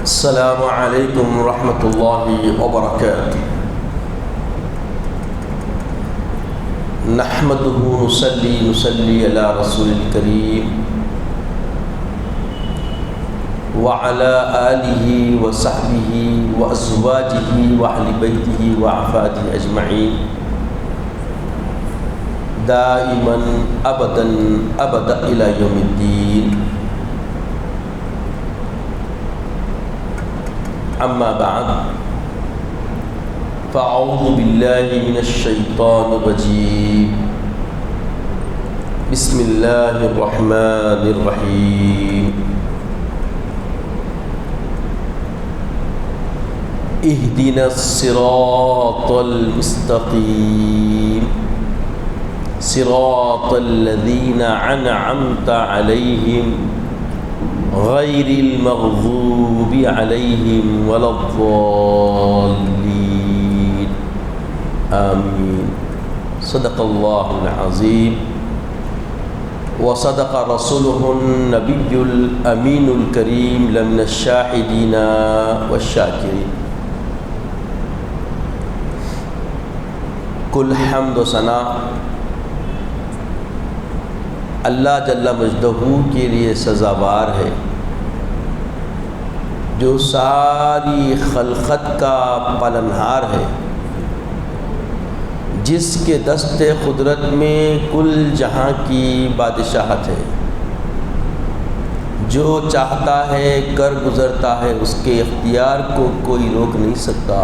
السلام علیکم ورحمۃ اللہ وبرکاتہ۔ نحمده نصلی علی رسول الکریم وعلی آلہ وصحبہ وازواجہ واہل بیتہ وعفاتہ اجمعین دائما ابدا ابدا الی یوم الدین۔ اما بعد فاعوذ باللہ من الشیطان الرجیم، بسم اللہ الرحمن الرحیم۔ اہدنا الصراط المستقیم صراط الذین انعمت علیہم غیر المغضوب علیہم ولا الضالین، آمین۔ صدق اللہ العظیم وصدق رسولہ النبی الامین الکریم لمن الشاہدین والشاکرین۔ کل حمد و ثنا اللہ جل مجدہ کے لیے سزاوار ہے، جو ساری خلقت کا پالنہار ہے، جس کے دست قدرت میں کل جہاں کی بادشاہت ہے، جو چاہتا ہے کر گزرتا ہے، اس کے اختیار کو کوئی روک نہیں سکتا۔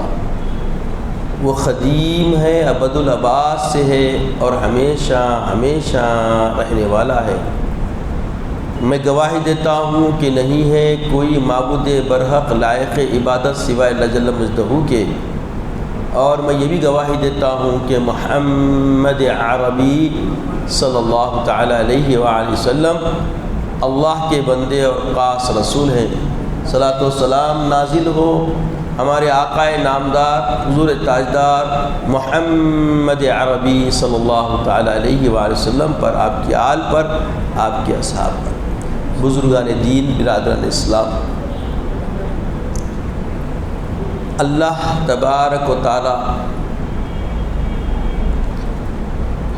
وہ قدیم ہے، ابد الآباد سے ہے اور ہمیشہ ہمیشہ رہنے والا ہے۔ میں گواہی دیتا ہوں کہ نہیں ہے کوئی معبود برحق لائق عبادت سوائے اللہ جل مجدہ کے، اور میں یہ بھی گواہی دیتا ہوں کہ محمد عربی صلی اللہ تعالی علیہ وآلہ وسلم اللہ کے بندے اور خاص رسول ہیں۔ صلاۃ و سلام نازل ہو ہمارے آقا نامدار حضور تاجدار محمد عربی صلی اللہ تعالی علیہ وآلہ وسلم پر، آپ کی آل پر، آپ کے اصحاب پر۔ بزرگان دین، برادران اسلام، اللہ تبارک و تعالی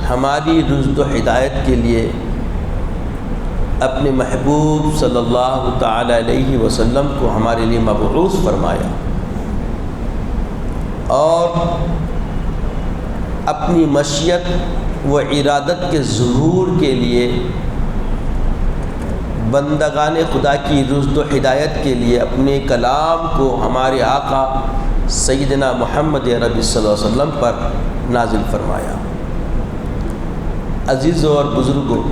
ہماری رشد و ہدایت کے لیے اپنے محبوب صلی اللہ تعالی علیہ وسلم کو ہمارے لیے مبعوث فرمایا، اور اپنی مشیت و ارادت کے ظہور کے لیے بندگان خدا کی رشد و ہدایت کے لیے اپنے کلام کو ہمارے آقا سیدنا محمد عربی صلی اللہ علیہ وسلم پر نازل فرمایا۔ عزیزوں اور بزرگوں،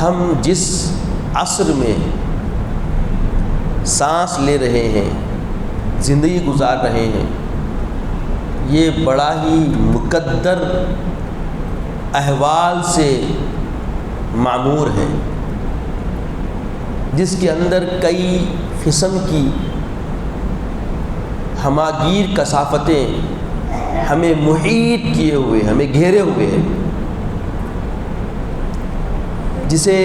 ہم جس عصر میں سانس لے رہے ہیں، زندگی گزار رہے ہیں، یہ بڑا ہی مقدر احوال سے معمور ہے، جس کے اندر کئی قسم کی ہماگیر کثافتیں ہمیں محیط کیے ہوئے، ہمیں گھیرے ہوئے ہیں، جسے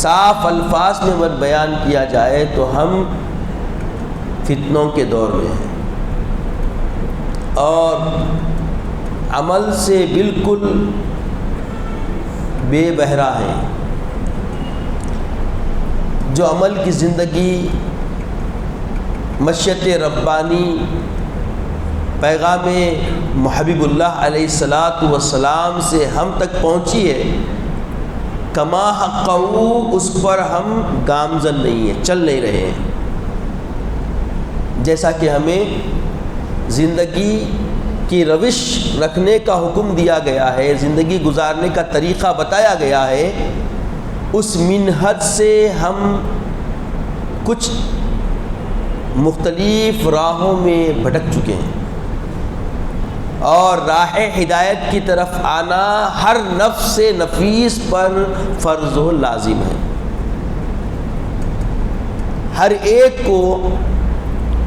صاف الفاظ میں اگر بیان کیا جائے تو ہم فتنوں کے دور میں ہیں، اور عمل سے بالکل بے بہرا ہیں۔ جو عمل کی زندگی مشیت ربانی پیغام محبوب اللہ علیہ السلام سے ہم تک پہنچی ہے، کما حقہ اس پر ہم گامزن نہیں ہیں، چل نہیں رہے ہیں۔ جیسا کہ ہمیں زندگی کی روش رکھنے کا حکم دیا گیا ہے، زندگی گزارنے کا طریقہ بتایا گیا ہے، اس منہج سے ہم کچھ مختلف راہوں میں بھٹک چکے ہیں، اور راہ ہدایت کی طرف آنا ہر نفس نفیس پر فرض و لازم ہے۔ ہر ایک کو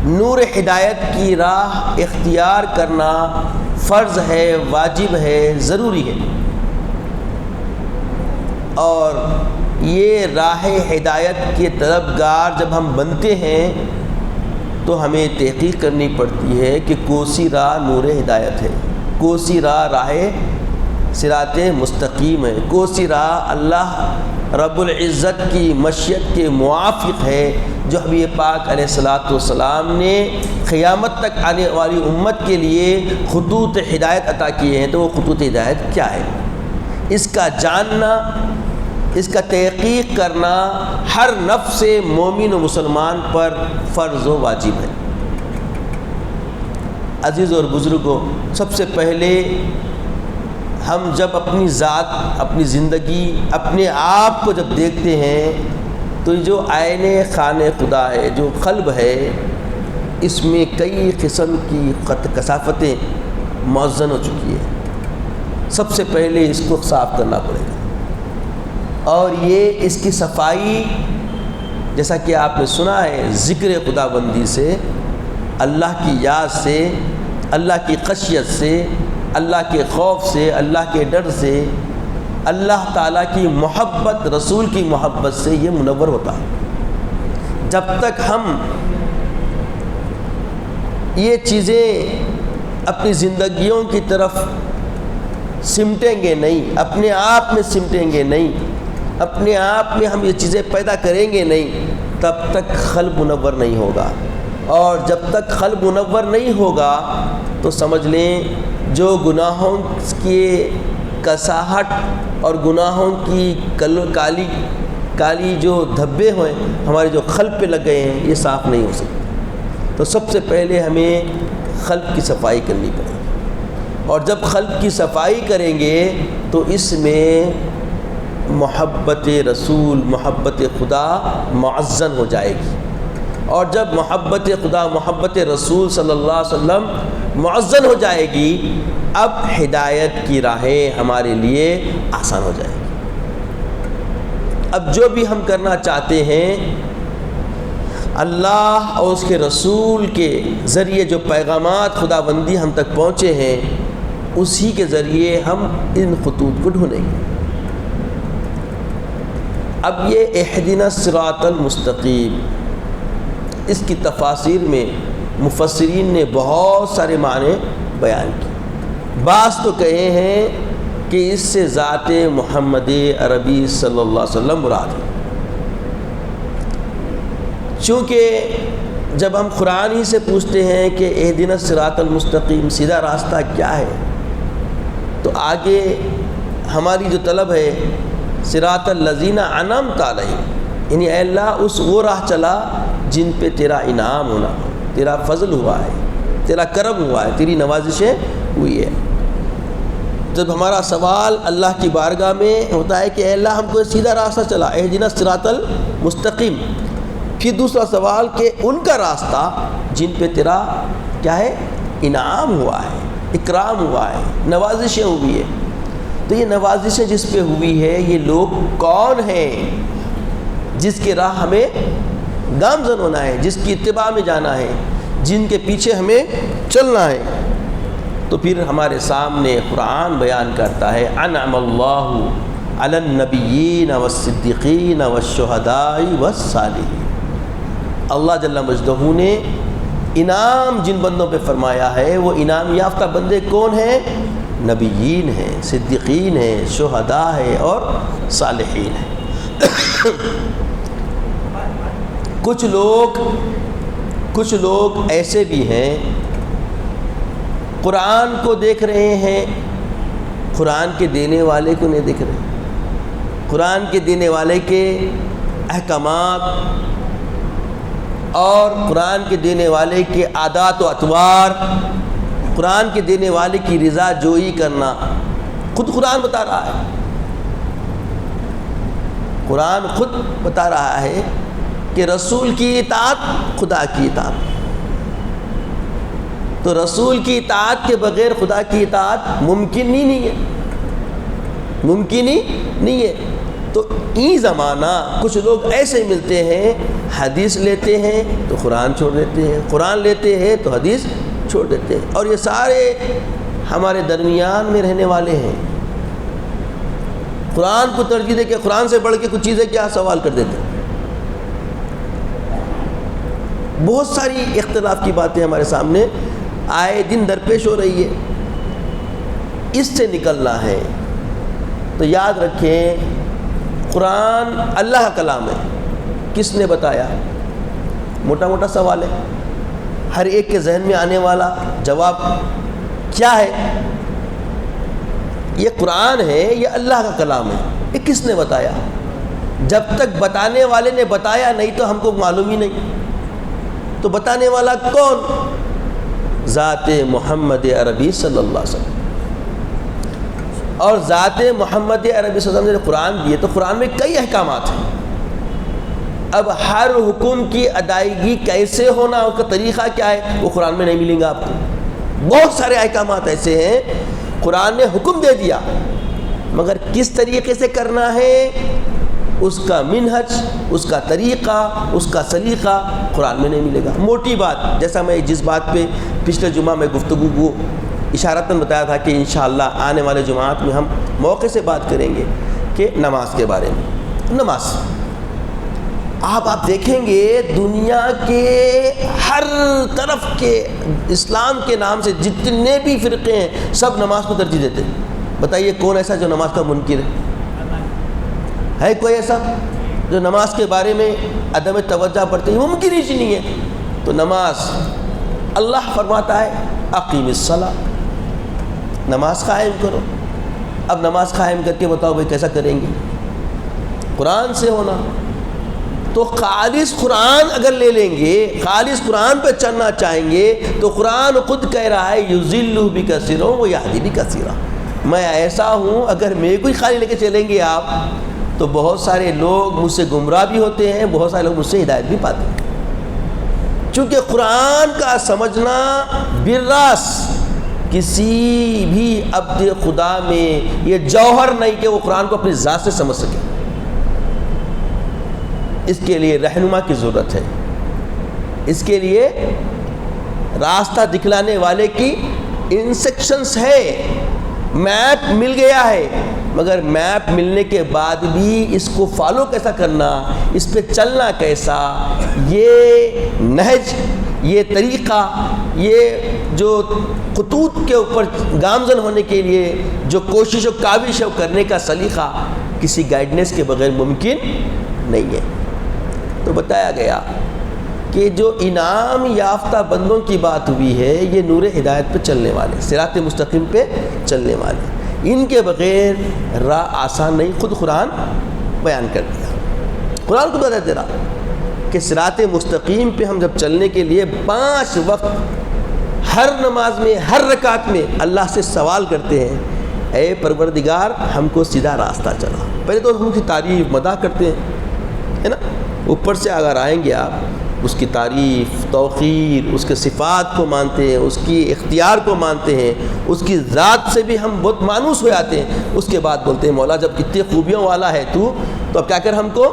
نور ہدایت کی راہ اختیار کرنا فرض ہے، واجب ہے، ضروری ہے، اور یہ راہ ہدایت کے طلبگار جب ہم بنتے ہیں تو ہمیں تحقیق کرنی پڑتی ہے کہ کوسی راہ نور ہدایت ہے، کوسی راہ صراط مستقیم ہے، کوسی راہ اللہ رب العزت کی مشیت کے موافق ہے، جو حبیب پاک علیہ الصلاۃ والسلام نے قیامت تک آنے والی امت کے لیے خطوط ہدایت عطا کیے ہیں۔ تو وہ خطوط ہدایت کیا ہے، اس کا جاننا، اس کا تحقیق کرنا ہر نفس مومن و مسلمان پر فرض و واجب ہے۔ عزیز اور بزرگوں، سب سے پہلے ہم جب اپنی ذات، اپنی زندگی، اپنے آپ کو جب دیکھتے ہیں تو جو آئین خانہ خدا ہے، جو قلب ہے، اس میں کئی قسم کی کثافتیں معزن ہو چکی ہے۔ سب سے پہلے اس کو صاف کرنا پڑے گا، اور یہ اس کی صفائی، جیسا کہ آپ نے سنا ہے، ذکر خدا بندی سے، اللہ کی یاد سے، اللہ کی خشیت سے، اللہ کے خوف سے، اللہ کے ڈر سے، اللہ تعالیٰ کی محبت، رسول کی محبت سے یہ منور ہوتا ہے۔ جب تک ہم یہ چیزیں اپنی زندگیوں کی طرف سمٹیں گے نہیں، اپنے آپ میں سمٹیں گے نہیں، اپنے آپ میں ہم یہ چیزیں پیدا کریں گے نہیں، تب تک قلب منور نہیں ہوگا۔ اور جب تک قلب منور نہیں ہوگا تو سمجھ لیں جو گناہوں کی کساہٹ اور گناہوں کی کالی جو دھبے ہوئے ہمارے جو قلب پہ لگ گئے ہیں، یہ صاف نہیں ہو سکتے۔ تو سب سے پہلے ہمیں قلب کی صفائی کرنی پڑے گی، اور جب قلب کی صفائی کریں گے تو اس میں محبت رسول، محبت خدا معزن ہو جائے گی، اور جب محبت خدا، محبت رسول صلی اللہ علیہ وسلم معزن ہو جائے گی، اب ہدایت کی راہیں ہمارے لیے آسان ہو جائے گی۔ اب جو بھی ہم کرنا چاہتے ہیں، اللہ اور اس کے رسول کے ذریعے جو پیغامات خدا بندی ہم تک پہنچے ہیں، اسی کے ذریعے ہم ان خطوط کو ڈھونڈیں گے۔ اب یہ اہدنا الصراط المستقیم، اس کی تفاسیر میں مفسرین نے بہت سارے معنی بیان کیے۔ بعض تو کہے ہیں کہ اس سے ذات محمد عربی صلی اللہ علیہ وسلم مراد ہے، چونکہ جب ہم قرآن ہی سے پوچھتے ہیں کہ اہدنا الصراط المستقیم، سیدھا راستہ کیا ہے، تو آگے ہماری جو طلب ہے صراط الذین انعمت علیہم، یعنی اے اللہ وہ راہ چلا جن پہ تیرا انعام ہونا، تیرا فضل ہوا ہے، تیرا کرم ہوا ہے، تیری نوازشیں ہوئی ہے۔ جب ہمارا سوال اللہ کی بارگاہ میں ہوتا ہے کہ اے اللہ ہم کو سیدھا راستہ چلا، اہدنا الصراط المستقیم، پھر دوسرا سوال کہ ان کا راستہ جن پہ تیرا کیا ہے، انعام ہوا ہے، اکرام ہوا ہے، نوازشیں ہوئی ہے۔ تو یہ نوازشیں جس پہ ہوئی ہے، یہ لوگ کون ہیں جس کے راہ ہمیں گامزن ہونا ہے، جس کی اتباع میں جانا ہے، جن کے پیچھے ہمیں چلنا ہے؟ تو پھر ہمارے سامنے قرآن بیان کرتا ہے انعم اللہ علی النبیین والصدیقین والشہداء والصالحین۔ اللہ جل مجدہ نے انعام جن بندوں پہ فرمایا ہے، وہ انعام یافتہ بندے کون ہیں؟ نبیین ہیں، صدیقین ہیں، شہداء ہیں اور صالحین ہیں۔ کچھ لوگ ایسے بھی ہیں قرآن کو دیکھ رہے ہیں، قرآن کے دینے والے کو نہیں دیکھ رہے، قرآن کے دینے والے کے احکامات اور قرآن کے دینے والے کے عادات و اطوار، قرآن کے دینے والے کی رضا جوئی کرنا، خود قرآن بتا رہا ہے، قرآن خود بتا رہا ہے کہ رسول کی اطاعت خدا کی اطاعت، تو رسول کی اطاعت کے بغیر خدا کی اطاعت ممکن ہی نہیں ہے، ممکن ہی نہیں ہے۔ تو یہ زمانہ کچھ لوگ ایسے ملتے ہیں، حدیث لیتے ہیں تو قرآن چھوڑ دیتے ہیں، قرآن لیتے ہیں تو حدیث چھوڑ دیتے ہیں، اور یہ سارے ہمارے درمیان میں رہنے والے ہیں۔ قرآن کو ترجیح دے کے قرآن سے بڑھ کے کچھ چیزیں کیا سوال کر دیتے ہیں. بہت ساری اختلاف کی باتیں ہمارے سامنے آئے دن درپیش ہو رہی ہے. اس سے نکلنا ہے تو یاد رکھیں قرآن اللہ کا کلام ہے. کس نے بتایا؟ موٹا موٹا سوال ہے, ہر ایک کے ذہن میں آنے والا جواب کیا ہے؟ یہ قرآن ہے, یہ اللہ کا کلام ہے. یہ کس نے بتایا؟ جب تک بتانے والے نے بتایا نہیں تو ہم کو معلوم ہی نہیں. تو بتانے والا کون؟ ذات محمد عربی صلی اللہ علیہ وسلم. اور ذات محمد عربی صلی اللہ علیہ وسلم نے قرآن دیے تو قرآن میں کئی احکامات ہیں. اب ہر حکم کی ادائیگی کیسے ہونا, اس کا طریقہ کیا ہے, وہ قرآن میں نہیں ملیں گا آپ کو. بہت سارے احکامات ایسے ہیں قرآن نے حکم دے دیا, مگر کس طریقے سے کرنا ہے, اس کا منہج, اس کا طریقہ, اس کا سلیقہ قرآن میں نہیں ملے گا. موٹی بات, جیسا میں جس بات پہ پچھلے جمعہ میں گفتگو کو اشارتاً بتایا تھا کہ انشاءاللہ آنے والے جمعات میں ہم موقع سے بات کریں گے کہ نماز کے بارے میں. نماز آپ دیکھیں گے دنیا کے ہر طرف کے اسلام کے نام سے جتنے بھی فرقے ہیں سب نماز کو ترجیح دیتے ہیں. بتائیے کون ایسا جو نماز کا منکر ہے کوئی ایسا جو نماز کے بارے میں عدم توجہ برتے ہیں؟ ممکن ہی نہیں ہے. تو نماز اللہ فرماتا ہے اقیم الصلاۃ, نماز قائم کرو. اب نماز قائم کر کے بتاؤ بھائی کیسا کریں گے؟ قرآن سے ہونا. تو خالص قرآن اگر لے لیں گے, خالص قرآن پہ چلنا چاہیں گے تو قرآن خود کہہ رہا ہے یضل بکثیرا ویہدی بکثیرا. میں ایسا ہوں, اگر میرے کو ہی خالی لے کے چلیں گے آپ تو بہت سارے لوگ مجھ سے گمراہ بھی ہوتے ہیں, بہت سارے لوگ مجھ سے ہدایت بھی پاتے ہیں. چونکہ قرآن کا سمجھنا بالراس کسی بھی عبد خدا میں یہ جوہر نہیں کہ وہ قرآن کو اپنی ذات سے سمجھ سکے. اس کے لیے رہنما کی ضرورت ہے, اس کے لیے راستہ دکھلانے والے کی انسٹرکشنز ہے. میپ مل گیا ہے, مگر میپ ملنے کے بعد بھی اس کو فالو کیسا کرنا, اس پہ چلنا کیسا, یہ نہج, یہ طریقہ, یہ جو خطوط کے اوپر گامزن ہونے کے لیے جو کوشش و کاوش ہے وہ کرنے کا سلیقہ کسی گائیڈنس کے بغیر ممکن نہیں ہے. تو بتایا گیا کہ جو انعام یافتہ بندوں کی بات ہوئی ہے یہ نور ہدایت پہ چلنے والے, صراط مستقیم پہ چلنے والے, ان کے بغیر راہ آسان نہیں. خود قرآن بیان کر دیا, قرآن کو بتا دے رہا کہ صراط مستقیم پہ ہم جب چلنے کے لیے 5 وقت ہر نماز میں ہر رکعت میں اللہ سے سوال کرتے ہیں, اے پروردگار ہم کو سیدھا راستہ چلا. پہلے تو ہم اس کی تعریف مدح کرتے ہیں, ہے نا. اوپر سے اگر آئیں گے آپ اس کی تعریف, توقیر, اس کے صفات کو مانتے ہیں, اس کی اختیار کو مانتے ہیں, اس کی ذات سے بھی ہم بہت مانوس ہو جاتے ہیں. اس کے بعد بولتے ہیں مولا جب اتنی خوبیوں والا ہے تو اب کیا کر ہم کو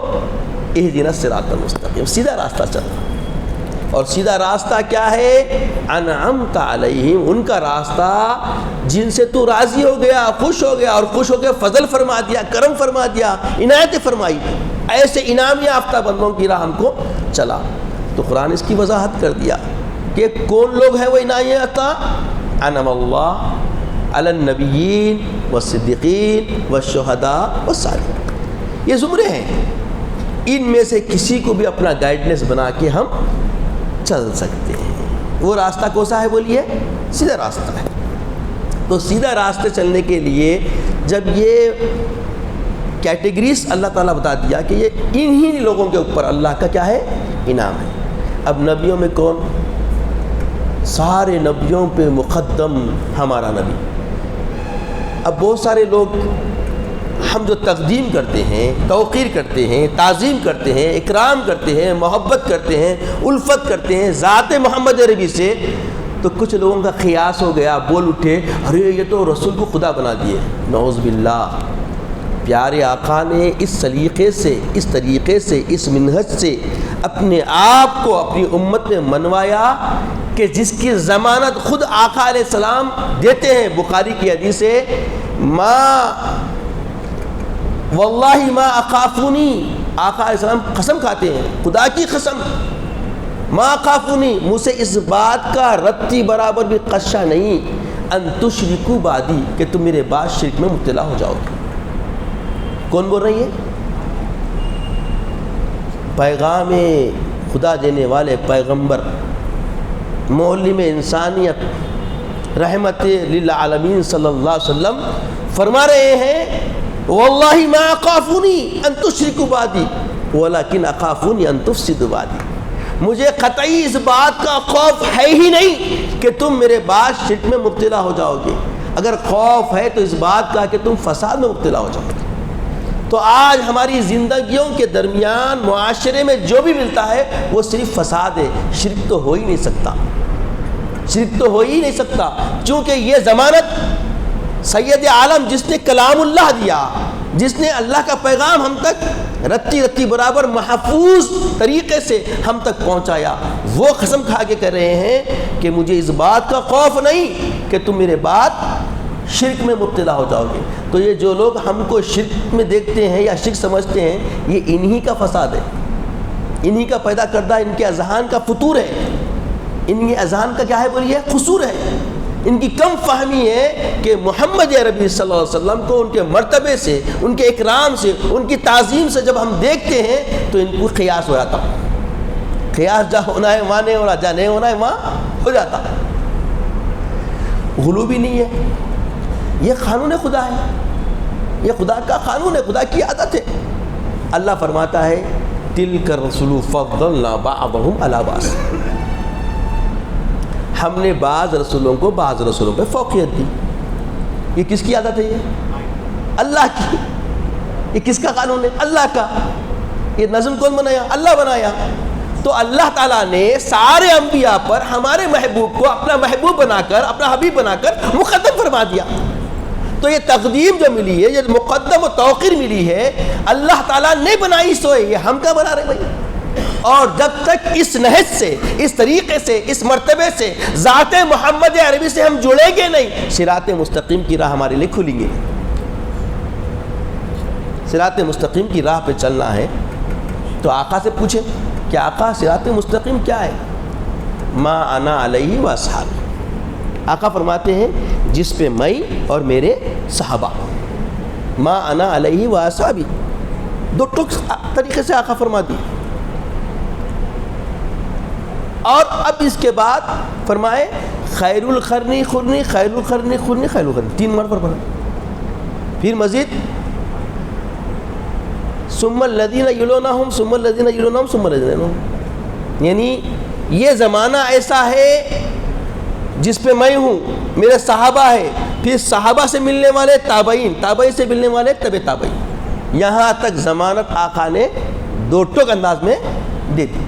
اہدنا الصراط المستقیم, سیدھا راستہ چلنا. اور سیدھا راستہ کیا ہے؟ انعمت علیہم, ان کا راستہ جن سے تو راضی ہو گیا, خوش ہو گیا, اور خوش ہو کے فضل فرما دیا, کرم فرما دیا, عنایت فرمائی. ایسے انعام یافتہ بندوں کی راہ ہم کو چلا. تو قرآن اس کی وضاحت کر دیا کہ کون لوگ ہیں وہ انعام یافتہ. انعم اللہ علی النبیین والصدیقین والشہداء والصالحین, یہ زمرے ہیں. ان میں سے کسی کو بھی اپنا گائیڈنس بنا کے ہم چل سکتے ہیں. وہ راستہ کون سا ہے بولیے؟ سیدھا راستہ ہے. تو سیدھا راستے چلنے کے لیے جب یہ کیٹیگریز اللہ تعالیٰ بتا دیا کہ یہ انہی لوگوں کے اوپر اللہ کا کیا ہے؟ انعام ہے. اب نبیوں میں کون؟ سارے نبیوں پہ مقدم ہمارا نبی. اب بہت سارے لوگ ہم جو تقدیم کرتے ہیں, توقیر کرتے ہیں, تعظیم کرتے ہیں, اکرام کرتے ہیں, محبت کرتے ہیں, الفت کرتے ہیں ذات محمد عربی سے, تو کچھ لوگوں کا قیاس ہو گیا, بول اٹھے ارے یہ تو رسول کو خدا بنا دیے. نعوذ باللہ. پیارے آقا نے اس سلیقے سے, اس طریقے سے, اس منہج سے اپنے آپ کو اپنی امت میں منوایا کہ جس کی ضمانت خود آقا علیہ السلام دیتے ہیں. بخاری کی حدیث ہے, ما واللہ ما اخافونی، آقا علیہ السلام قسم کھاتے ہیں، خدا کی قسم، ما اخافونی، مجھ سے اس بات کا رتی برابر بھی خدشہ نہیں، ان تشرکوا بعدی، کہ تم میرے بعد شرک میں مبتلا ہو جاؤ گے۔ کون بول رہی ہے؟ پیغام خدا دینے والے پیغمبر، معلم انسانیت، رحمت للعالمین صلی اللہ علیہ وسلم فرما رہے ہیں واللہ ما اخافونی ان تشرکوا بعدی ولکن اخافونی ان تفسدوا بعدی، مجھے قطعی اس بات کا خوف ہے ہی نہیں کہ تم میرے بعد شرک میں مبتلا ہو جاؤ گے، اگر خوف ہے تو اس بات کا کہ تم فساد میں مبتلا ہو جاؤ گے۔ تو آج ہماری زندگیوں کے درمیان معاشرے میں جو بھی ملتا ہے وہ صرف فساد ہے، شرک تو ہو ہی نہیں سکتا، شرک تو ہو ہی نہیں سکتا، چونکہ یہ ضمانت سید عالم جس نے کلام اللہ دیا، جس نے اللہ کا پیغام ہم تک رتی رتی برابر محفوظ طریقے سے ہم تک پہنچایا، وہ قسم کھا کے کہہ رہے ہیں کہ مجھے اس بات کا خوف نہیں کہ تم میرے بعد شرک میں مبتلا ہو جاؤ گے۔ تو یہ جو لوگ ہم کو شرک میں دیکھتے ہیں یا شرک سمجھتے ہیں، یہ انہی کا فساد ہے، انہی کا پیدا کردہ ان کے اذہان کا فطور ہے، ان کے اذہان کا کیا ہے بولیے؟ قصور ہے، ان کی کم فہمی ہے کہ محمد عربی صلی اللہ علیہ وسلم کو ان کے مرتبے سے، ان کے اکرام سے، ان کی تعظیم سے جب ہم دیکھتے ہیں تو ان کو قیاس ہو جاتا، قیاس جہاں ہونا ہے وہاں نہیں ہو رہا، جہاں نہیں ہونا ہے وہاں ہو جاتا۔ غلو بھی نہیں ہے، یہ قانون خدا ہے، یہ خدا کا قانون ہے، خدا کی عادت ہے۔ اللہ فرماتا ہے تلک الرسل فضلنا بعضهم علی بعض، ہم نے بعض رسولوں کو بعض رسولوں پہ فوقیت دی۔ یہ کس کی عادت ہے؟ یہ اللہ کی۔ یہ کس کا قانون ہے؟ اللہ کا۔ یہ نظم کون بنایا؟ اللہ بنایا۔ تو اللہ تعالیٰ نے سارے انبیاء پر ہمارے محبوب کو اپنا محبوب بنا کر، اپنا حبیب بنا کر مقدم فرما دیا۔ تو یہ تقدیم جو ملی ہے، یہ مقدم و توقیر ملی ہے، اللہ تعالیٰ نے بنائی سوئے، یہ ہم کیا بنا رہے بھائی؟ اور جب تک اس نہج سے، اس طریقے سے، اس مرتبے سے، ذات محمد عربی سے ہم جڑیں گے نہیں، صراط مستقیم کی راہ ہمارے لیے کھلیں گے۔ صراط مستقیم کی راہ پہ چلنا ہے تو آقا سے پوچھیں کہ آقا صراط مستقیم کیا ہے؟ ما انا علیہ و اصحابی، آقا فرماتے ہیں جس پہ میں اور میرے صحابہ، ما انا علیہ و اصحابی، دو ٹوک طریقے سے آقا فرما دی۔ اور اب اس کے بعد فرمائے خیر القرنی خرنی، خیر القرنی خرنی، خیر القرنی، 3 مرتبہ پڑھا۔ پھر مزید ثم الذین یلونہم ثم الذین یلونہم ثم الذین یلونہم، یعنی یہ زمانہ ایسا ہے جس پہ میں ہوں، میرے صحابہ ہے، پھر صحابہ سے ملنے والے تابعین، تابعین سے ملنے والے تبع تابعین، یہاں تک ضمانت آقا نے 2 ٹوک انداز میں دے دی۔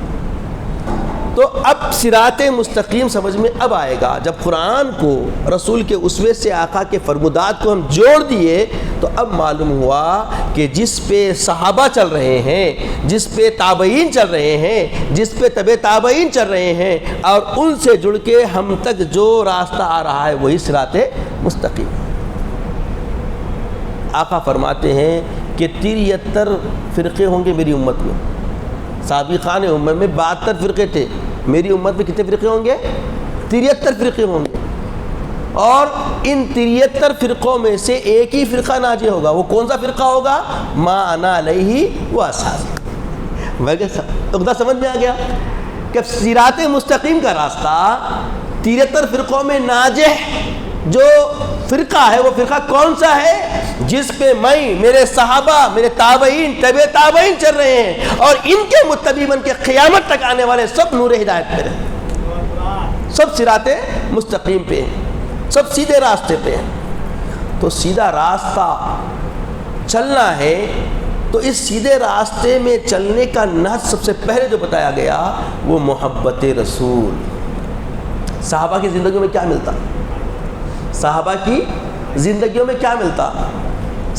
تو اب صراط مستقیم سمجھ میں اب آئے گا، جب قرآن کو رسول کے اسوے سے آقا کے فرمودات کو ہم جوڑ دیے تو اب معلوم ہوا کہ جس پہ صحابہ چل رہے ہیں، جس پہ تابعین چل رہے ہیں، جس پہ تبع تابعین چل رہے ہیں، اور ان سے جڑ کے ہم تک جو راستہ آ رہا ہے وہی صراط مستقیم۔ آقا فرماتے ہیں کہ 73 فرقے ہوں گے میری امت میں، سابقان امت میں 72 فرقے تھے، میری امت میں کتنے فرقے ہوں گے؟ 73 فرقے ہوں گے، اور ان 73 فرقوں میں سے ایک ہی فرقہ ناجی ہوگا۔ وہ کون سا فرقہ ہوگا؟ ما انا علیہ و اصحابی۔ عقدہ سمجھ میں آ گیا کہ صراط مستقیم کا راستہ 73 فرقوں میں ناجح جو فرقہ ہے وہ فرقہ کون سا ہے؟ جس پہ میں، میرے صحابہ، میرے تابعین، تبع تابعین چل رہے ہیں، اور ان کے متبع بن کے قیامت تک آنے والے سب نور ہدایت پہ رہے، سب صراط مستقیم پہ ہیں، سب سیدھے راستے پہ ہیں۔ تو سیدھا راستہ چلنا ہے تو اس سیدھے راستے میں چلنے کا نحج سب سے پہلے جو بتایا گیا وہ محبت رسول۔ صحابہ کی زندگیوں میں کیا ملتا؟ صحابہ کی زندگیوں میں کیا ملتا؟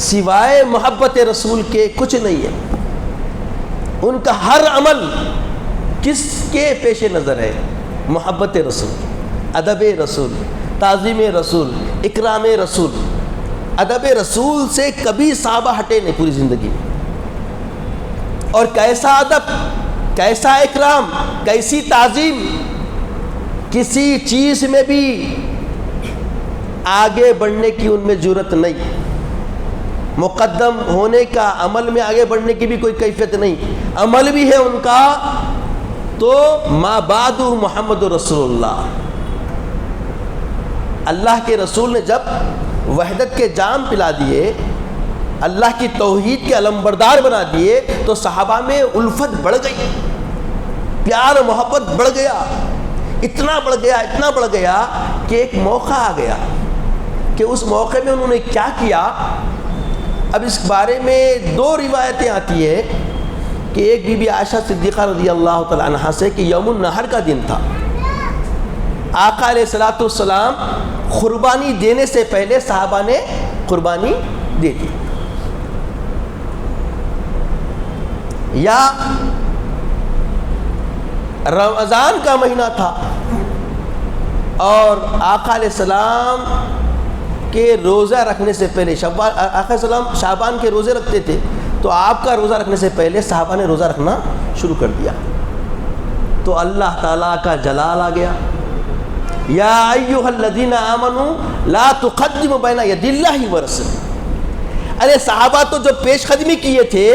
سوائے محبت رسول کے کچھ نہیں ہے۔ ان کا ہر عمل کس کے پیش نظر ہے؟ محبت رسول، ادب رسول، تعظیم رسول، اکرام رسول۔ ادب رسول سے کبھی صحابہ ہٹے نہیں پوری زندگی میں. اور کیسا ادب، کیسا اکرام، کیسی تعظیم، کسی چیز میں بھی آگے بڑھنے کی ان میں جرأت نہیں، مقدم ہونے کا، عمل میں آگے بڑھنے کی بھی کوئی کیفیت نہیں. عمل بھی ہے ان کا تو ما بعد محمد رسول اللہ. اللہ کے رسول نے جب وحدت کے جام پلا دیے، اللہ کی توحید کے علمبردار بنا دیے، تو صحابہ میں الفت بڑھ گئی، پیار محبت بڑھ گیا، اتنا بڑھ گیا کہ ایک موقع آ گیا کہ اس موقع میں انہوں نے کیا کیا. اب اس بارے میں دو روایتیں آتی ہیں کہ ایک بی بی عائشہ صدیقہ رضی اللہ تعالی عنہا سے کہ یوم النحر کا دن تھا، آقا علیہ الصلوۃ والسلام قربانی دینے سے پہلے صحابہ نے قربانی دے دی. یا رمضان کا مہینہ تھا اور آقا علیہ السلام کے روزہ رکھنے سے پہلے، آقا علیہ السلام شعبان کے روزے رکھتے تھے، تو آپ کا روزہ رکھنے سے پہلے صحابہ نے روزہ رکھنا شروع کر دیا. تو اللہ تعالیٰ کا جلال آ گیا، یا ایھا الذین آمنوا لا تقدموا بین یدی اللہ ورسولہ. ارے صحابہ تو جو پیش قدمی کیے تھے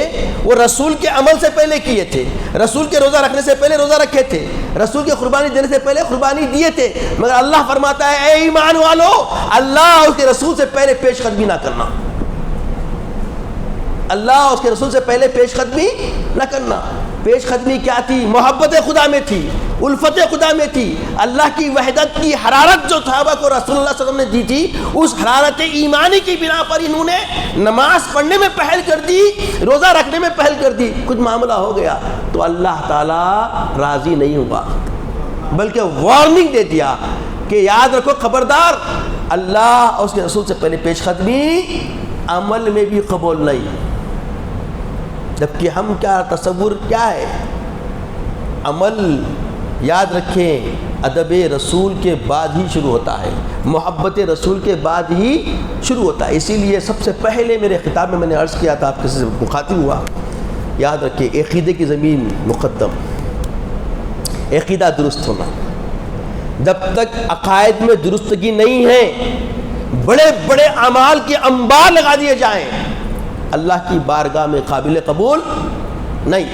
وہ رسول کے عمل سے پہلے کیے تھے، رسول کے روزہ رکھنے سے پہلے روزہ رکھے تھے، رسول کے قربانی دینے سے پہلے قربانی دیے تھے. مگر اللہ فرماتا ہے اے ایمان والو، اللہ اور اس کے رسول سے پہلے پیش قدمی نہ کرنا، اللہ اور اس کے رسول سے پہلے پیش قدمی نہ کرنا. پیش قدمی کیا تھی؟ محبت خدا میں تھی، الفت خدا میں تھی. اللہ کی وحدت کی حرارت جو صحابہ کو رسول اللہ صلی اللہ علیہ وسلم نے دی تھی، اس حرارت ایمانی کی بنا پر انہوں نے نماز پڑھنے میں پہل کر دی، روزہ رکھنے میں پہل کر دی. کچھ معاملہ ہو گیا تو اللہ تعالیٰ راضی نہیں ہوا، بلکہ وارننگ دے دیا کہ یاد رکھو خبردار، اللہ اور اس کے رسول سے پہلے پیش قدمی عمل میں بھی قبول نہیں. جبکہ ہم کیا تصور کیا ہے، عمل یاد رکھیں ادب رسول کے بعد ہی شروع ہوتا ہے، محبت رسول کے بعد ہی شروع ہوتا ہے. اسی لیے سب سے پہلے میرے خطاب میں نے عرض کیا تھا، آپ کسی سے مخاطب ہوا، یاد رکھیں عقیدے کی زمین مقدم، عقیدہ درست ہونا. جب تک عقائد میں درستگی نہیں ہے، بڑے بڑے اعمال کے انبار لگا دیے جائیں، اللہ کی بارگاہ میں قابل قبول نہیں.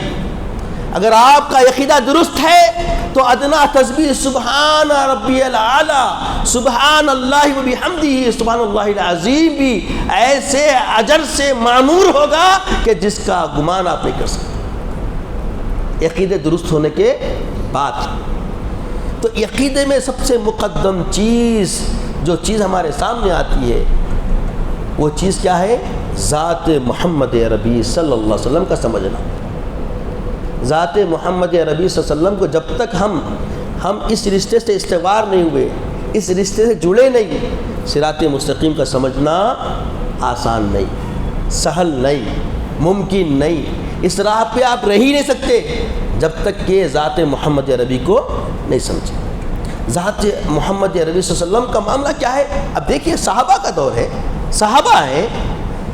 اگر آپ کا عقیدہ درست ہے تو ادنا تسبیح سبحان ربی الاعلی، سبحان اللہ و بحمدہ، سبحان اللہ العظیم بھی ایسے اجر سے معمور ہوگا کہ جس کا گمان آپ نہیں کر سکتے عقیدے درست ہونے کے بعد. تو عقیدے میں سب سے مقدم چیز، جو چیز ہمارے سامنے آتی ہے، وہ چیز کیا ہے؟ ذات محمد عربی صلی اللہ علیہ وسلم کا سمجھنا. ذات محمد عربی صلی اللہ علیہ وسلم کو جب تک ہم اس رشتے سے استوار نہیں ہوئے، اس رشتے سے جڑے نہیں، صراط مستقیم کا سمجھنا آسان نہیں، سہل نہیں، ممکن نہیں. اس راہ پہ آپ رہ ہی نہیں سکتے جب تک کہ ذات محمد عربی کو نہیں سمجھے. ذات محمد عربی صلی اللہ علیہ وسلم کا معاملہ کیا ہے؟ اب دیکھیے صحابہ کا دور ہے، صحابہ ہیں،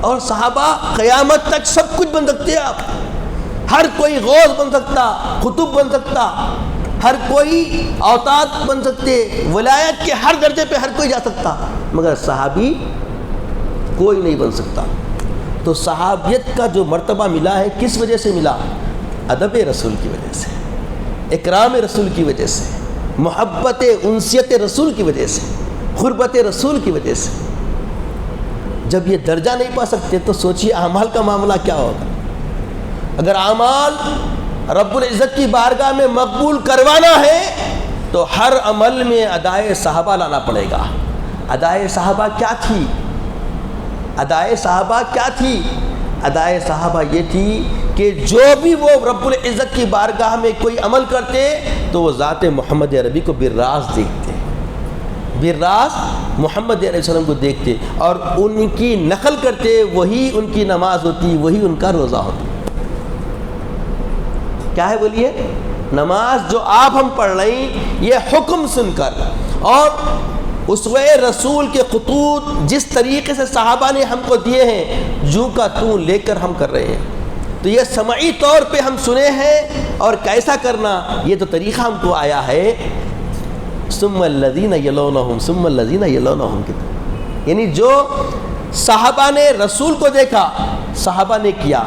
اور صحابہ قیامت تک سب کچھ بن سکتے ہیں. آپ ہر کوئی غوث بن سکتا، قطب بن سکتا، ہر کوئی اوتاد بن سکتے، ولایت کے ہر درجے پہ ہر کوئی جا سکتا، مگر صحابی کوئی نہیں بن سکتا. تو صحابیت کا جو مرتبہ ملا ہے کس وجہ سے ملا؟ ادب رسول کی وجہ سے، اکرام رسول کی وجہ سے، محبت انسیت رسول کی وجہ سے، قربت رسول کی وجہ سے. جب یہ درجہ نہیں پا سکتے تو سوچیے اعمال کا معاملہ کیا ہوگا. اگر اعمال رب العزت کی بارگاہ میں مقبول کروانا ہے تو ہر عمل میں ادائے صحابہ لانا پڑے گا. ادائے صحابہ کیا تھی؟ ادائے صحابہ کیا تھی؟ ادائے صحابہ یہ تھی کہ جو بھی وہ رب العزت کی بارگاہ میں کوئی عمل کرتے تو وہ ذات محمد عربی کو بالراز دیکھتے، بالراز محمد علیہ السلام کو دیکھتے اور ان کی نقل کرتے. وہی ان کی نماز ہوتی، وہی ان کا روزہ ہوتی. کیا ہے بولیے؟ نماز جو آپ ہم پڑھ رہے ہیں، یہ حکم سن کر اور اسوہ رسول کے خطوط جس طریقے سے صحابہ نے ہم کو دیے ہیں، جو کا توں لے کر ہم کر رہے ہیں. تو یہ سمعی طور پہ ہم سنے ہیں، اور کیسا کرنا یہ تو طریقہ ہم کو آیا ہے. ثم الذین یلونہم ثم الذین یلونہم، یعنی جو صحابہ نے رسول کو دیکھا صحابہ نے کیا،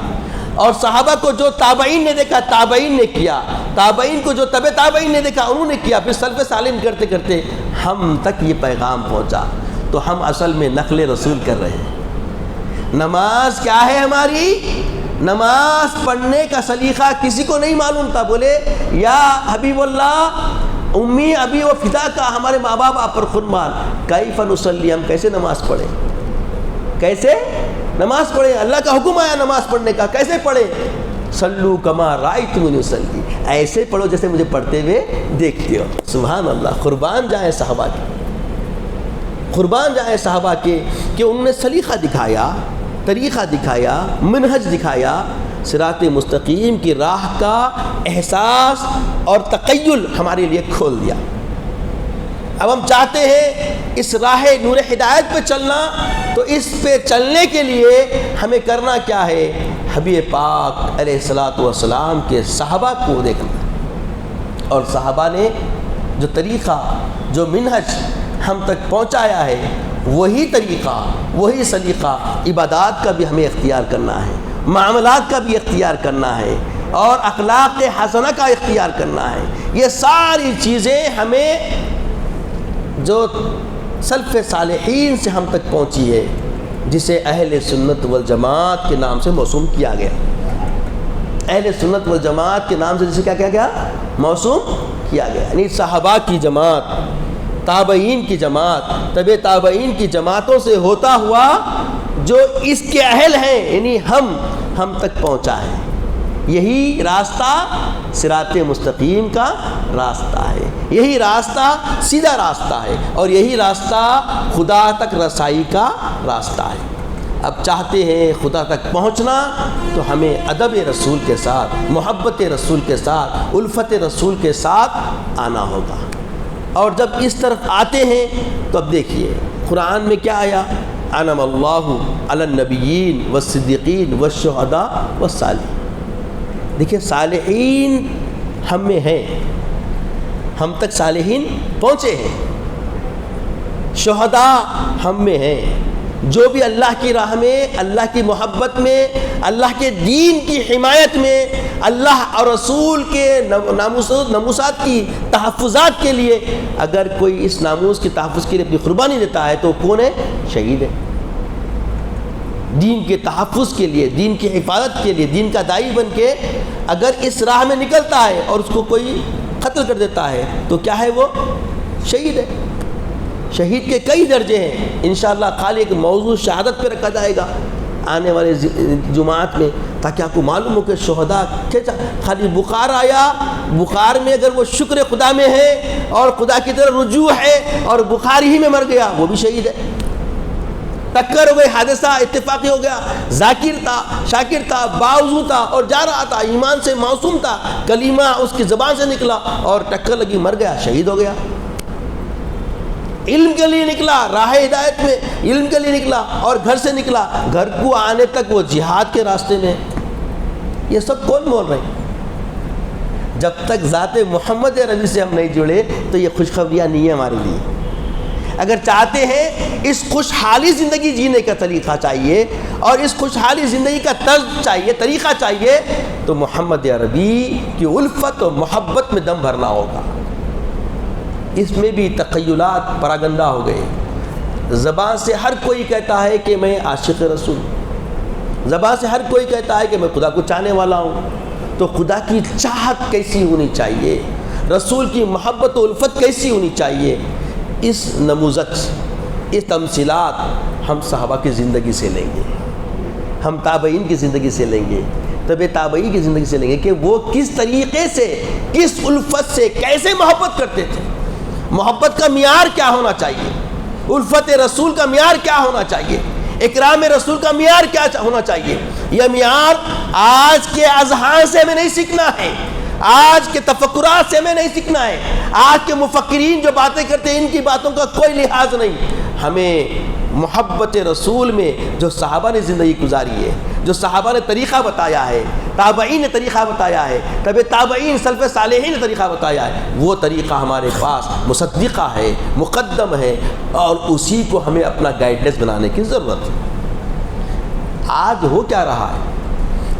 اور صحابہ کو جو تابعین نے دیکھا تابعین نے کیا، تابعین کو جو تبع تابعین نے دیکھا انہوں نے کیا، پھر سلف صالحین کرتے کرتے ہم تک یہ پیغام پہنچا. تو ہم اصل میں نقل رسول کر رہے ہیں. نماز کیا ہے ہماری؟ نماز پڑھنے کا سلیقہ کسی کو نہیں معلوم تھا. بولے یا حبیب اللہ، امی ابی و فدا کا، ہمارے ماں باپ آپ پر قربان، کیف نصلی، ہم کیسے نماز پڑھیں، کیسے نماز پڑھیں؟ اللہ کا حکم آیا نماز پڑھنے کا، کیسے پڑھیں؟ صلو کما رأیتمونی اصلی، ایسے پڑھو جیسے مجھے پڑھتے ہوئے دیکھتے ہو. سبحان اللہ. قربان جائیں صحابہ کے، قربان جائیں صحابہ کے کہ انہوں نے سلیقہ دکھایا، طریقہ دکھایا، منہج دکھایا، صراط مستقیم کی راہ کا احساس اور تقیل ہمارے لیے کھول دیا. اب ہم چاہتے ہیں اس راہ نور ہدایت پہ چلنا، تو اس پہ چلنے کے لیے ہمیں کرنا کیا ہے؟ حبیب پاک علیہ الصلاۃ والسلام کے صحابہ کو دیکھنا، اور صحابہ نے جو طریقہ، جو منہج ہم تک پہنچایا ہے، وہی طریقہ، وہی سلیقہ عبادات کا بھی ہمیں اختیار کرنا ہے، معاملات کا بھی اختیار کرنا ہے، اور اخلاق حسنہ کا اختیار کرنا ہے. یہ ساری چیزیں ہمیں جو سلف صالحین سے ہم تک پہنچی ہے، جسے اہل سنت والجماعت کے نام سے موسوم کیا گیا. اہل سنت والجماعت کے نام سے جسے کیا کیا گیا؟ موسوم کیا گیا. یعنی صحابہ کی جماعت، تابعین کی جماعت، تبع تابعین کی جماعتوں سے ہوتا ہوا جو اس کے اہل ہیں، یعنی ہم تک پہنچا ہے. یہی راستہ صراط مستقیم کا راستہ ہے، یہی راستہ سیدھا راستہ ہے، اور یہی راستہ خدا تک رسائی کا راستہ ہے. اب چاہتے ہیں خدا تک پہنچنا، تو ہمیں ادب رسول کے ساتھ، محبت رسول کے ساتھ، الفت رسول کے ساتھ آنا ہوگا. اور جب اس طرف آتے ہیں تو اب دیکھیے قرآن میں کیا آیا؟ انعم اللہ علی النبیین والصدیقین والشہداء والصالحین. دیکھیے صالحین ہم میں ہیں، ہم تک صالحین پہنچے ہیں. شہداء ہم میں ہیں، جو بھی اللہ کی راہ میں، اللہ کی محبت میں، اللہ کے دین کی حمایت میں، اللہ اور رسول کے ناموسات کی تحفظات کے لیے اگر کوئی اس ناموس کے تحفظ کے لیے اپنی قربانی دیتا ہے تو کون ہے؟ شہید ہے. دین کے تحفظ کے لیے، دین کی حفاظت کے لیے، دین کا داعی بن کے اگر اس راہ میں نکلتا ہے اور اس کو کوئی قتل کر دیتا ہے تو کیا ہے؟ وہ شہید ہے. شہید کے کئی درجے ہیں، انشاءاللہ خالی ایک موضوع شہادت پہ رکھا جائے گا آنے والے جمعات میں، تاکہ آپ کو معلوم ہو کہ شہداء خالی بخار آیا، بخار میں اگر وہ شکر خدا میں ہے اور خدا کی طرف رجوع ہے اور بخار ہی میں مر گیا، وہ بھی شہید ہے. ٹکر ہو گئی، حادثہ اتفاقی ہو گیا، ذاکر تھا، شاکر تھا، باوضو تھا اور جا رہا تھا، ایمان سے معصوم تھا، کلمہ اس کی زبان سے نکلا اور ٹکر لگی، مر گیا، شہید ہو گیا. علم کے لیے نکلا، راہ ہدایت میں علم کے لیے نکلا اور گھر سے نکلا، گھر کو آنے تک وہ جہاد کے راستے میں. یہ سب کون بول رہے ہیں؟ جب تک ذات محمد ربی سے ہم نہیں جڑے تو یہ خوشخبریاں نہیں ہے ہمارے لیے. اگر چاہتے ہیں اس خوشحالی زندگی جینے کا طریقہ چاہیے اور اس خوشحالی زندگی کا طرز چاہیے، طریقہ چاہیے، تو محمد عربی کی الفت و محبت میں دم بھرنا ہوگا. اس میں بھی تخیلات پراگندہ ہو گئے. زبان سے ہر کوئی کہتا ہے کہ میں عاشق رسول، زبان سے ہر کوئی کہتا ہے کہ میں خدا کو چاہنے والا ہوں. تو خدا کی چاہت کیسی ہونی چاہیے، رسول کی محبت و الفت کیسی ہونی چاہیے، اس نموذج، اس تمثیلات ہم صحابہ کی زندگی سے لیں گے، ہم تابعین کی زندگی سے لیں گے، تبع تابعین کی زندگی سے لیں گے کہ وہ کس طریقے سے، کس الفت سے کیسے محبت کرتے تھے. محبت کا معیار کیا ہونا چاہیے، الفت رسول کا معیار کیا ہونا چاہیے، اکرام رسول کا معیار کیا ہونا چاہیے. یہ معیار آج کے اذہان سے ہمیں نہیں سیکھنا ہے، آج کے تفکرات سے ہمیں نہیں سیکھنا ہے. آج کے مفکرین جو باتیں کرتے ہیں ان کی باتوں کا کوئی لحاظ نہیں. ہمیں محبت رسول میں جو صحابہ نے زندگی گزاری ہے، جو صحابہ نے طریقہ بتایا ہے، تابعین نے طریقہ بتایا ہے، تب تابعین سلف صالحین نے طریقہ بتایا ہے، وہ طریقہ ہمارے پاس مصدقہ ہے، مقدم ہے، اور اسی کو ہمیں اپنا گائیڈنس بنانے کی ضرورت ہے. آج ہو کیا رہا ہے؟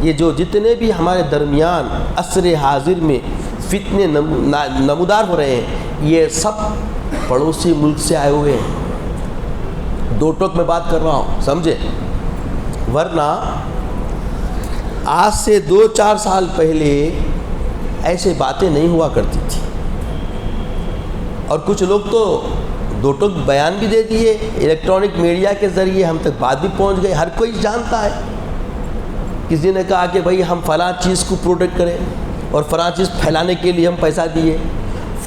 یہ جو جتنے بھی ہمارے درمیان عصر حاضر میں فتنے نمودار ہو رہے ہیں، یہ سب پڑوسی ملک سے آئے ہوئے ہیں. دو ٹوک میں بات کر رہا ہوں، سمجھے؟ ورنہ آج سے 2-4 سال پہلے ایسے باتیں نہیں ہوا کرتی تھی. اور کچھ لوگ تو دو ٹوک بیان بھی دے دیے، الیکٹرانک میڈیا کے ذریعے ہم تک بات بھی پہنچ گئی، ہر کوئی جانتا ہے. کسی نے کہا کہ بھائی ہم فلاں چیز کو پروڈکٹ کریں اور فلاں چیز پھیلانے کے لیے ہم پیسہ دیے.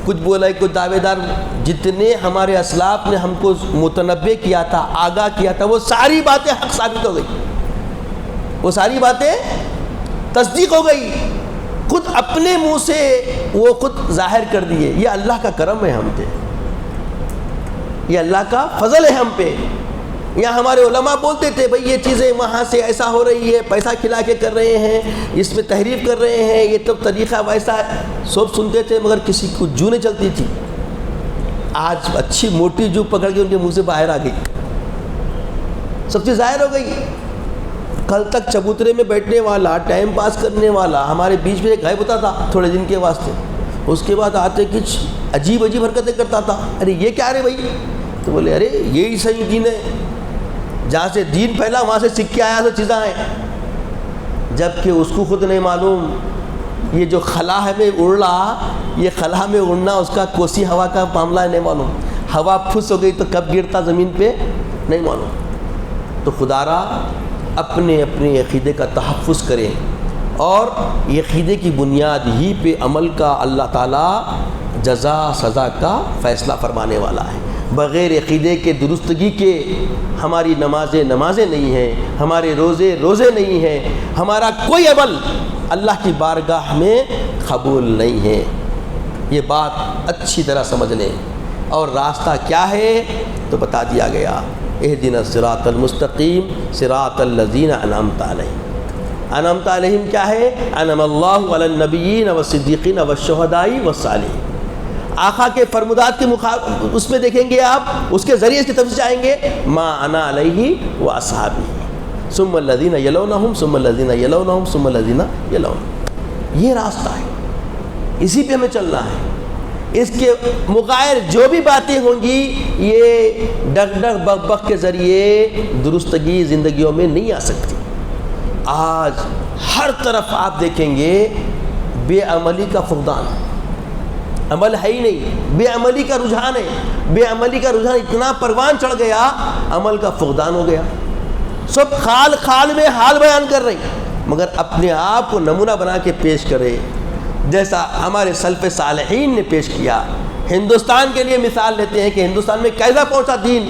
کچھ بولا ہے، کچھ دعوے دار. جتنے ہمارے اسلاف نے ہم کو متنبع کیا تھا، آگاہ کیا تھا، وہ ساری باتیں حق ثابت ہو گئی، وہ ساری باتیں تصدیق ہو گئی. خود اپنے منہ سے وہ خود ظاہر کر دیے. یہ اللہ کا کرم ہے ہم پہ، یہ اللہ کا فضل ہے ہم پہ. یا ہمارے علماء بولتے تھے بھئی یہ چیزیں وہاں سے ایسا ہو رہی ہے، پیسہ کھلا کے کر رہے ہیں، اس میں تحریف کر رہے ہیں، یہ تو طریقہ ویسا ہے. سب سنتے تھے مگر کسی کو جو نہیں چلتی تھی. آج اچھی موٹی جو پکڑ کے ان کے منہ سے باہر آ گئی، سب چیز ظاہر ہو گئی. کل تک چبوترے میں بیٹھنے والا، ٹائم پاس کرنے والا ہمارے بیچ میں ایک غائب ہوتا تھا تھوڑے دن کے واسطے. اس کے بعد آتے کچھ عجیب عجیب حرکتیں کرتا تھا. ارے یہ کیا رہے بھائی؟ تو بولے ارے یہی صحیح دین ہے، جہاں سے دین پھیلا وہاں سے سیکھ کے آیا تو چیزیں ہیں. جبکہ اس کو خود نہیں معلوم یہ جو خلا ہے میں اڑ رہا، یہ خلا میں اڑنا اس کا کوسی ہوا کا معاملہ ہے، نہیں معلوم. ہوا پھس ہو گئی تو کب گرتا زمین پہ نہیں معلوم. تو خدا را اپنے اپنے عقیدے کا تحفظ کریں، اور یہ عقیدے کی بنیاد ہی پہ عمل کا اللہ تعالیٰ جزا سزا کا فیصلہ فرمانے والا ہے. بغیر عقیدے کے درستگی کے ہماری نمازیں نہیں ہیں، ہمارے روزے نہیں ہیں، ہمارا کوئی عمل اللہ کی بارگاہ میں قبول نہیں ہے. یہ بات اچھی طرح سمجھ لیں. اور راستہ کیا ہے تو بتا دیا گیا، اہدنا الصراط المستقیم صراط الذین انعمت علیہم. انعمت علیہم کیا ہے؟ انعم اللہ علی النبیین والصدیقین والشہداء والصالحین. آقا کے فرمودات کے اس میں دیکھیں گے آپ، اس کے ذریعے اس کی تفصیل آئیں گے. ما انا علیہ و اصحابی ثم الذین یلونہم ثم الذین یلونہم ثم الذین یلونہم. یہ راستہ ہے، اسی پہ ہمیں چلنا ہے. اس کے مغائر جو بھی باتیں ہوں گی یہ ڈگ ڈگ بگ بگ کے ذریعے درستگی زندگیوں میں نہیں آ سکتی. آج ہر طرف آپ دیکھیں گے بے عملی کا فقدان، عمل ہے ہی نہیں، بے عملی کا رجحان ہے. بے عملی کا رجحان اتنا پروان چڑھ گیا، عمل کا فقدان ہو گیا. سب خال میں حال بیان کر رہے ہیں، مگر اپنے آپ کو نمونہ بنا کے پیش کرے جیسا ہمارے سلف صالحین نے پیش کیا. ہندوستان کے لیے مثال لیتے ہیں کہ ہندوستان میں کیسا پہنچا دین.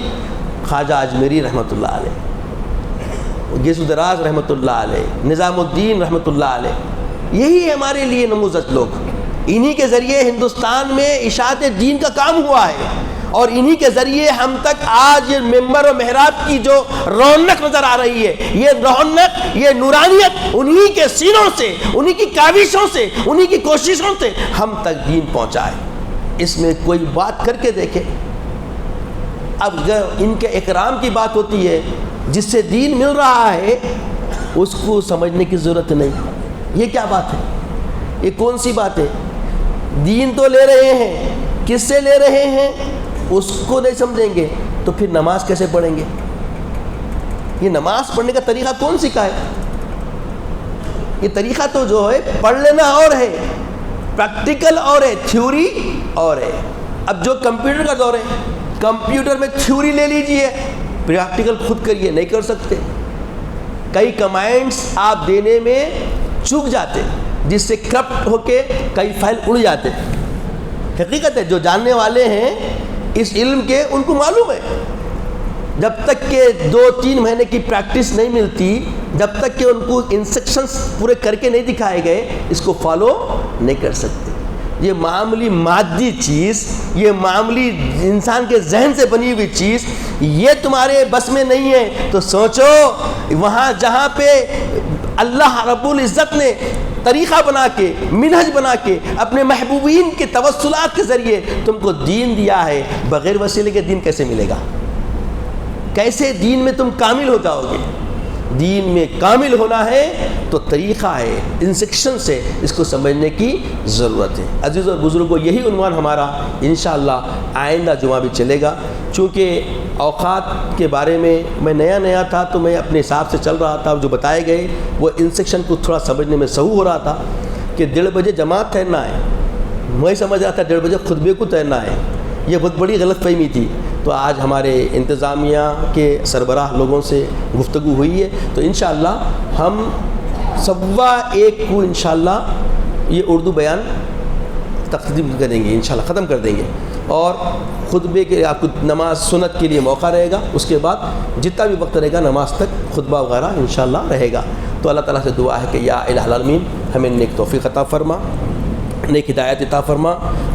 خواجہ اجمیری رحمۃ اللہ علیہ، گیسو دراز رحمۃ اللہ علیہ، نظام الدین رحمۃ اللہ علیہ، یہی ہمارے لیے نموذج لوگ. انہی کے ذریعے ہندوستان میں اشاعت دین کا کام ہوا ہے، اور انہی کے ذریعے ہم تک آج یہ ممبر و محراب کی جو رونق نظر آ رہی ہے، یہ رونق، یہ نورانیت انہی کے سینوں سے، انہی کی کاوشوں سے، انہی کی کوششوں سے ہم تک دین پہنچا ہے. اس میں کوئی بات کر کے دیکھے. اب ان کے اکرام کی بات ہوتی ہے، جس سے دین مل رہا ہے اس کو سمجھنے کی ضرورت نہیں. یہ کیا بات ہے؟ یہ کون سی بات ہے؟ دین تو لے رہے ہیں، کس سے لے رہے ہیں اس کو نہیں سمجھیں گے تو پھر نماز کیسے پڑھیں گے؟ یہ نماز پڑھنے کا طریقہ کون سکھائے؟ یہ طریقہ تو جو ہے پڑھ لینا اور ہے، پریکٹیکل اور ہے، تھیوری اور ہے. اب جو کمپیوٹر کا دور ہے، کمپیوٹر میں تھیوری لے لیجئے، پریکٹیکل خود کریے، نہیں کر سکتے. کئی کمانڈس آپ دینے میں چوک جاتے جس سے کرپٹ ہو کے کئی فائل اڑ جاتے. حقیقت ہے، جو جاننے والے ہیں اس علم کے ان کو معلوم ہے. جب تک کہ 2-3 مہینے کی پریکٹس نہیں ملتی جب تک کہ ان کو انسٹرکشنز پورے کر کے نہیں دکھائے گئے اس کو فالو نہیں کر سکتے۔ یہ معمولی مادی چیز، یہ معمولی انسان کے ذہن سے بنی ہوئی چیز یہ تمہارے بس میں نہیں ہے تو سوچو وہاں جہاں پہ اللہ رب العزت نے طریقہ بنا کے، منہج بنا کے اپنے محبوبین کے توسلات کے ذریعے تم کو دین دیا ہے، بغیر وسیلے کے دین کیسے ملے گا؟ کیسے دین میں تم کامل ہو جاؤ گے؟ دین میں کامل ہونا ہے تو طریقہ ہے، انسٹرکشن سے اس کو سمجھنے کی ضرورت ہے۔ عزیز اور بزرگوں، یہی عنوان ہمارا انشاءاللہ آئندہ جمعہ بھی چلے گا۔ چونکہ اوقات کے بارے میں نیا تھا تو میں اپنے حساب سے چل رہا تھا، جو بتائے گئے وہ انسٹرکشن کو تھوڑا سمجھنے میں سہو ہو رہا تھا کہ 1:30 بجے جماعت ٹھہرنا ہے، میں سمجھ رہا تھا 1:30 بجے خطبے کو ٹھہرنا ہے، یہ بہت بڑی غلط فہمی تھی۔ تو آج ہمارے انتظامیہ کے سربراہ لوگوں سے گفتگو ہوئی ہے تو انشاءاللہ ہم 1:15 کو انشاءاللہ یہ اردو بیان تقدیم کریں گے، انشاءاللہ ختم کر دیں گے، اور خطبے کے آپ کو نماز سنت کے لیے موقع رہے گا، اس کے بعد جتنا بھی وقت رہے گا نماز تک خطبہ وغیرہ انشاءاللہ رہے گا۔ تو اللہ تعالیٰ سے دعا ہے کہ یا الہ العالمین ہمیں نیک توفیق عطا فرما، نیک ہدایت عطا فرما،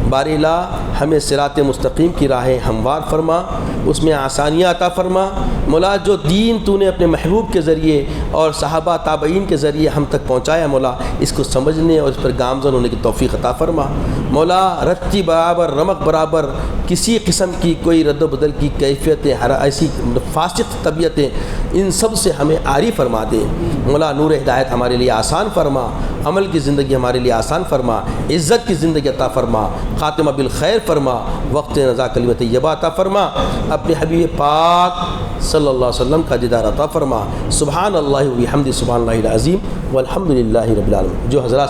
باری الہ ہمیں صراط مستقیم کی راہیں ہموار فرما، اس میں آسانیاں عطا فرما۔ مولا جو دین تو نے اپنے محبوب کے ذریعے اور صحابہ تابعین کے ذریعے ہم تک پہنچایا، مولا اس کو سمجھنے اور اس پر گامزن ہونے کی توفیق عطا فرما۔ مولا رتی برابر رمق برابر کسی قسم کی کوئی رد و بدل کی کیفیتیں، ہر ایسی فاسق طبیعتیں، ان سب سے ہمیں عاری فرما دے۔ مولا نور ہدایت ہمارے لیے آسان فرما، عمل کی زندگی ہمارے لیے آسان فرما، عزت کی زندگی عطا فرما، خاتمہ بالخیر فرما، وقت رضا کلمہ طیبہ عطا فرما، اپنے حبیب پاک صلی اللہ علیہ وسلم کا دیدار عطا فرما۔ سبحان اللہ و بحمدہ، سبحان اللہ العظیم والحمد للہ رب العالمین۔ جو حضرات